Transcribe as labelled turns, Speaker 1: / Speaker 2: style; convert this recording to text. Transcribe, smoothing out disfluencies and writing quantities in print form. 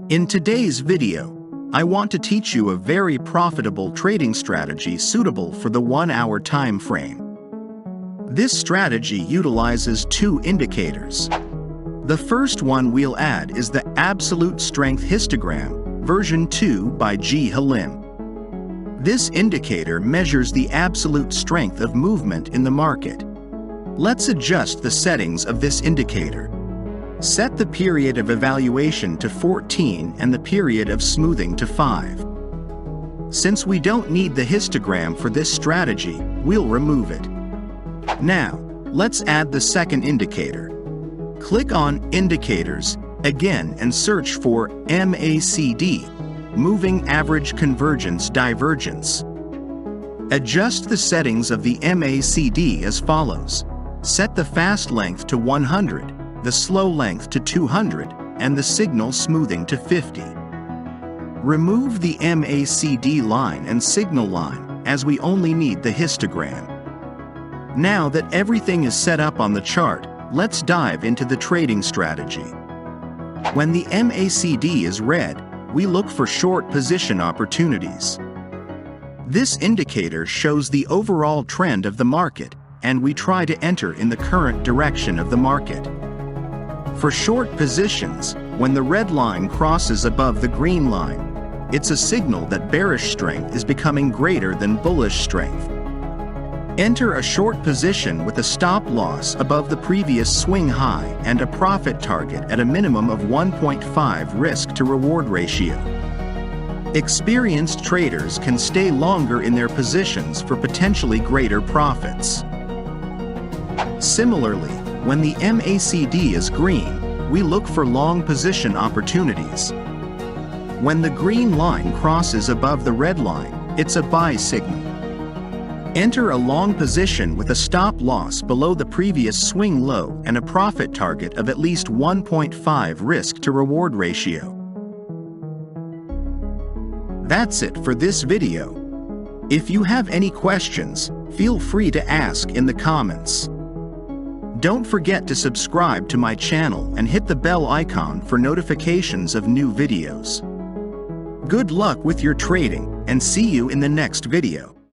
Speaker 1: In today's video, I want to teach you a very profitable trading strategy suitable for the 1-hour time frame. This strategy utilizes two indicators. The first one we'll add is the Absolute Strength Histogram, version 2 by G. Halim. This indicator measures the absolute strength of movement in the market. Let's adjust the settings of this indicator. Set the period of evaluation to 14 and the period of smoothing to 5. Since we don't need the histogram for this strategy, we'll remove it. Now, let's add the second indicator. Click on Indicators again and search for MACD, Moving Average Convergence Divergence. Adjust the settings of the MACD as follows. Set the fast length to 100, the slow length to 200, and the signal smoothing to 50. Remove the MACD line and signal line, as we only need the histogram. Now that everything is set up on the chart, let's dive into the trading strategy. When the MACD is red, we look for short position opportunities. This indicator shows the overall trend of the market, and we try to enter in the current direction of the market. For short positions, when the red line crosses above the green line, it's a signal that bearish strength is becoming greater than bullish strength. Enter a short position with a stop loss above the previous swing high and a profit target at a minimum of 1.5 risk-to-reward ratio. Experienced traders can stay longer in their positions for potentially greater profits. Similarly, when the MACD is green, we look for long position opportunities. When the green line crosses above the red line, it's a buy signal. Enter a long position with a stop loss below the previous swing low and a profit target of at least 1.5 risk-to-reward ratio. That's it for this video. If you have any questions, feel free to ask in the comments. Don't forget to subscribe to my channel and hit the bell icon for notifications of new videos. Good luck with your trading, and see you in the next video.